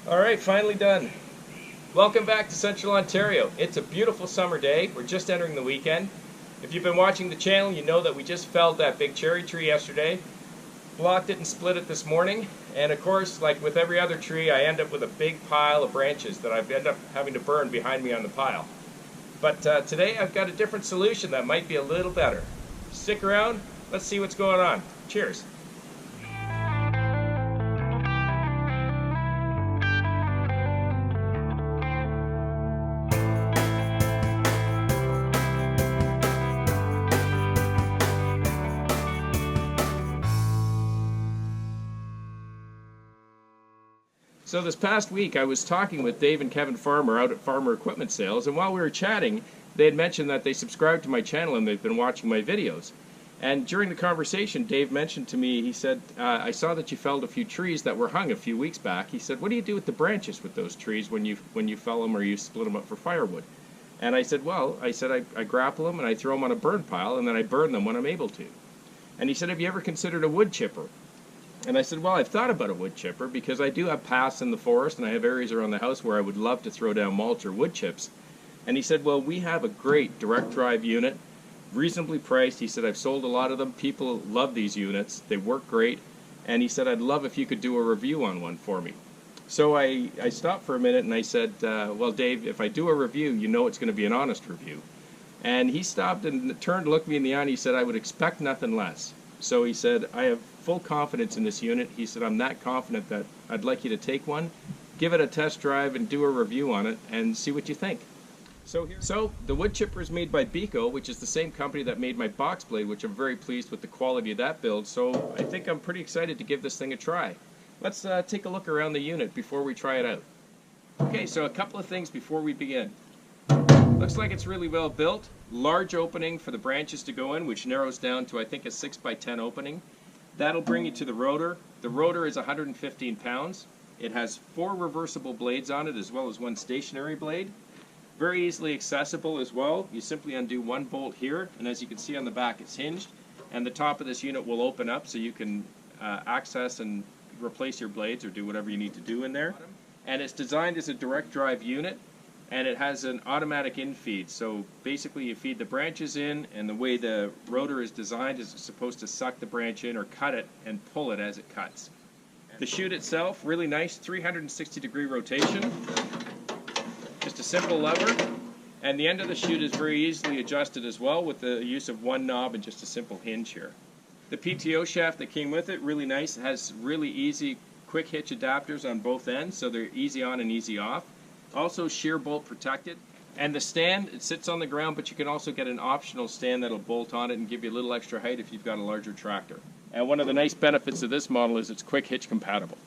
Alright, finally done. Welcome back to Central Ontario. It's a beautiful summer day. We're just entering the weekend. If you've been watching the channel, you know that we just felled that big cherry tree yesterday. Blocked it and split it this morning. And of course, like with every other tree, I end up with a big pile of branches that I've ended up having to burn behind me on the pile. But today I've got a different solution that might be a little better. Stick around, let's see what's going on. Cheers. So this past week I was talking with Dave and Kevin Farmer out at Farmer Equipment Sales, and while we were chatting they had mentioned that they subscribed to my channel and they've been watching my videos. And during the conversation Dave mentioned to me, he said, I saw that you felled a few trees that were hung a few weeks back. He said, what do you do with the branches with those trees when you fell them or you split them up for firewood? And I said, well, I grapple them and I throw them on a burn pile and then I burn them when I'm able to. And he said, have you ever considered a wood chipper? And I said, well, I've thought about a wood chipper because I do have paths in the forest and I have areas around the house where I would love to throw down mulch or wood chips. And he said, well, we have a great direct drive unit, reasonably priced. He said, I've sold a lot of them. People love these units. They work great. And he said, I'd love if you could do a review on one for me. So I stopped for a minute and I said, well, Dave, if I do a review, you know it's going to be an honest review. And he stopped and turned, looked me in the eye, and he said, I would expect nothing less. So he said, I have full confidence in this unit. He said, I'm that confident that I'd like you to take one, give it a test drive, and do a review on it, and see what you think. So the wood chipper is made by BECO, which is the same company that made my box blade, which I'm very pleased with the quality of that build. So I think I'm pretty excited to give this thing a try. Let's take a look around the unit before we try it out. Okay, so a couple of things before we begin. Looks like it's really well built. Large opening for the branches to go in, which narrows down to I think a 6x10 opening. That'll bring you to the rotor. The rotor is 115 pounds. It has 4 reversible blades on it as well as 1 stationary blade. Very easily accessible as well. You simply undo one bolt here, and as you can see on the back it's hinged, and the top of this unit will open up so you can access and replace your blades or do whatever you need to do in there. And it's designed as a direct drive unit. And it has an automatic infeed, so basically you feed the branches in, and the way the rotor is designed is it's supposed to suck the branch in or cut it and pull it as it cuts. The chute itself, really nice 360-degree rotation, just a simple lever, and the end of the chute is very easily adjusted as well with the use of one knob and just a simple hinge here. The PTO shaft that came with it, really nice. It has really easy quick hitch adapters on both ends, so they're easy on and easy off. Also shear bolt protected, and the stand, it sits on the ground, but you can also get an optional stand that'll bolt on it and give you a little extra height if you've got a larger tractor. And one of the nice benefits of this model is it's quick hitch compatible.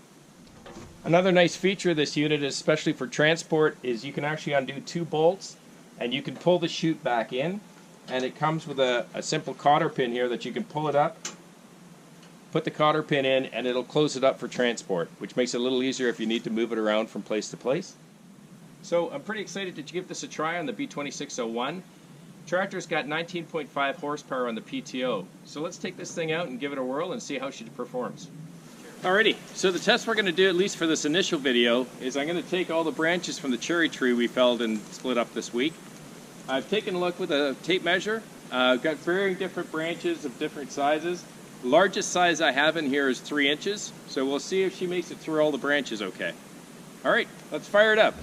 Another nice feature of this unit, especially for transport, is you can actually undo 2 bolts and you can pull the chute back in, and it comes with a simple cotter pin here that you can pull it up, put the cotter pin in, and it'll close it up for transport, which makes it a little easier if you need to move it around from place to place. So I'm pretty excited to give this a try on the B2601. Tractor's got 19.5 horsepower on the PTO. So let's take this thing out and give it a whirl and see how she performs. Alrighty, so the test we're going to do, at least for this initial video, is I'm going to take all the branches from the cherry tree we felled and split up this week. I've taken a look with a tape measure. I've got varying different branches of different sizes. The largest size I have in here is 3 inches, so we'll see if she makes it through all the branches okay. Alright, let's fire it up.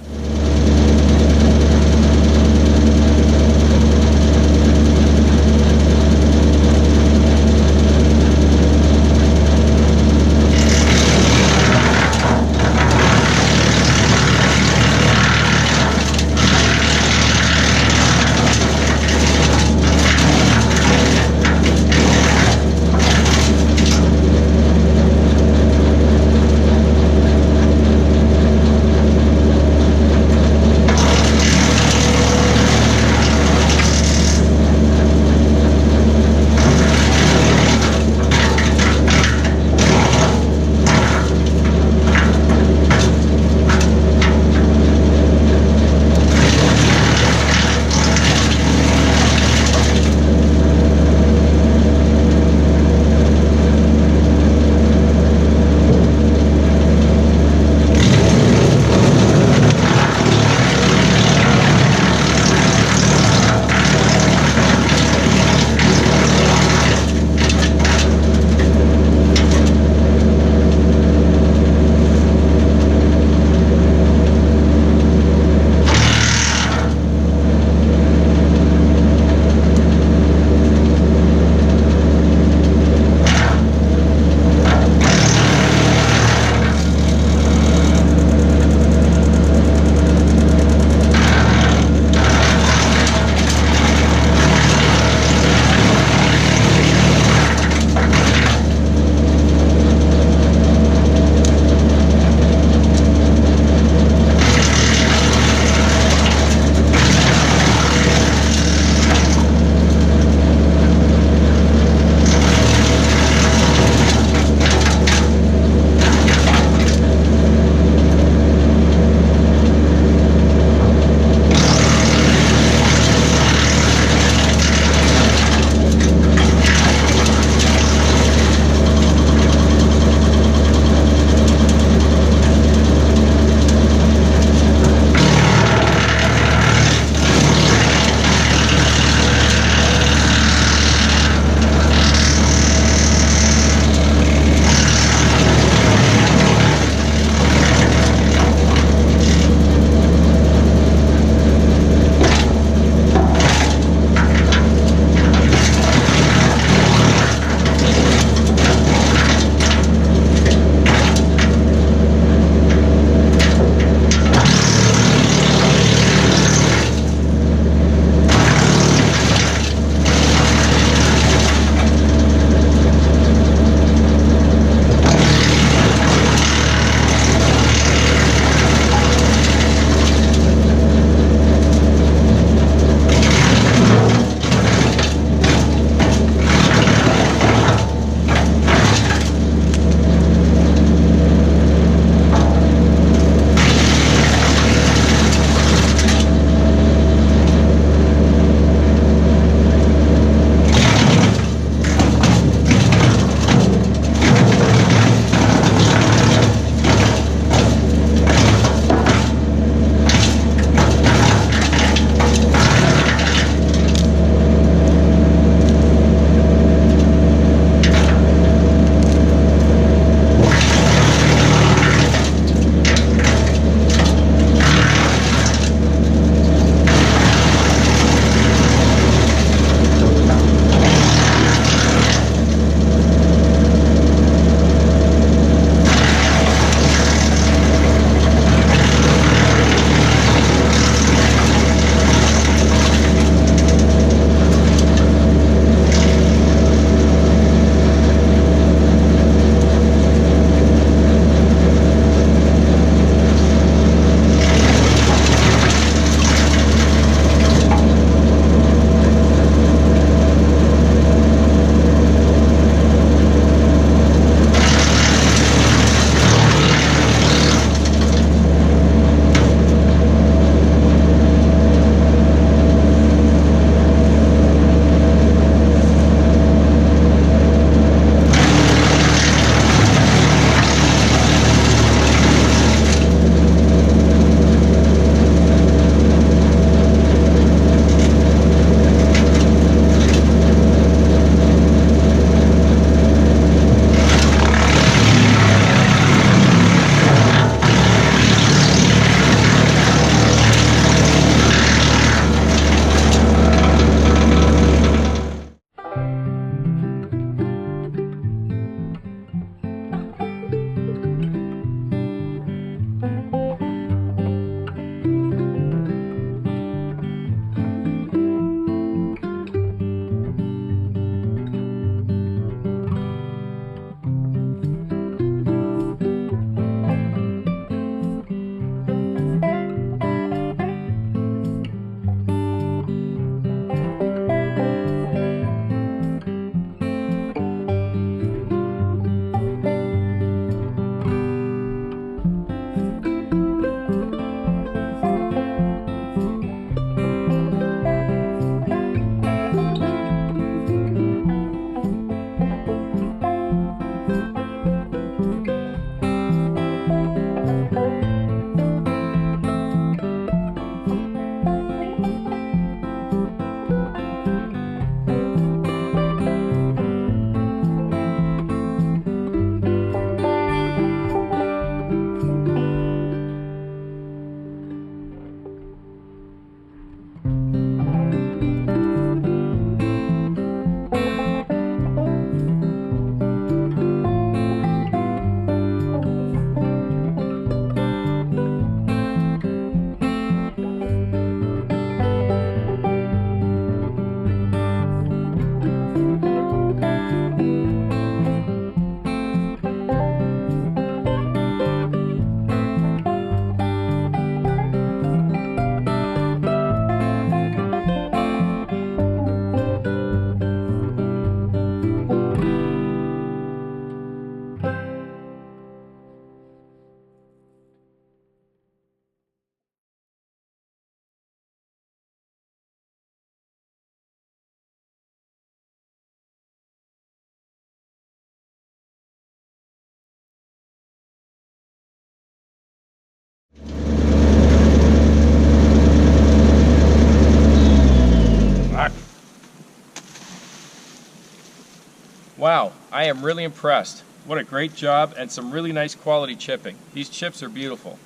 Wow, I am really impressed. What a great job, and some really nice quality chipping. These chips are beautiful.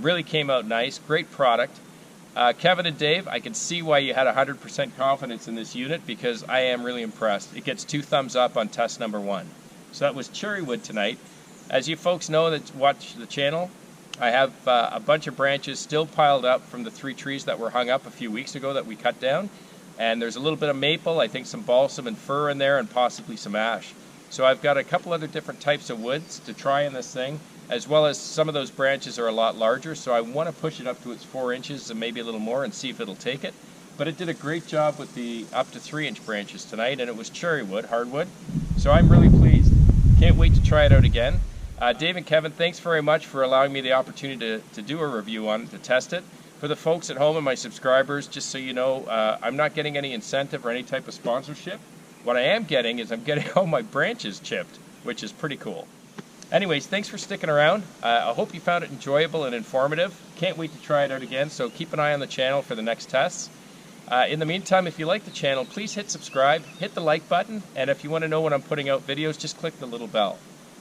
Really came out nice. Great product. Kevin and Dave, I can see why you had 100% confidence in this unit, because I am really impressed. It gets 2 thumbs up on test number 1. So that was cherry wood tonight. As you folks know that watch the channel, I have a bunch of branches still piled up from the 3 trees that were hung up a few weeks ago that we cut down. And there's a little bit of maple, I think some balsam and fir in there, and possibly some ash. So I've got a couple other different types of woods to try in this thing, as well as some of those branches are a lot larger, so I want to push it up to its 4 inches and maybe a little more and see if it'll take it. But it did a great job with the up to 3-inch branches tonight, and it was cherry wood, hardwood. So I'm really pleased. Can't wait to try it out again. Dave and Kevin, thanks very much for allowing me the opportunity to do a review on it, to test it. For the folks at home and my subscribers, just so you know, I'm not getting any incentive or any type of sponsorship. What I am getting is I'm getting all my branches chipped, which is pretty cool. Anyways, thanks for sticking around. I hope you found it enjoyable and informative. Can't wait to try it out again, so keep an eye on the channel for the next tests. In the meantime, if you like the channel, please hit subscribe, hit the like button, and if you want to know when I'm putting out videos, just click the little bell.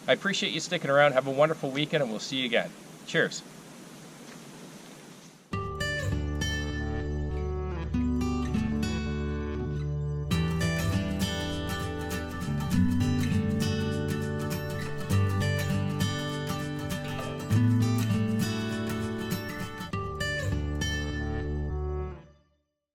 I appreciate you sticking around. Have a wonderful weekend, and we'll see you again. Cheers.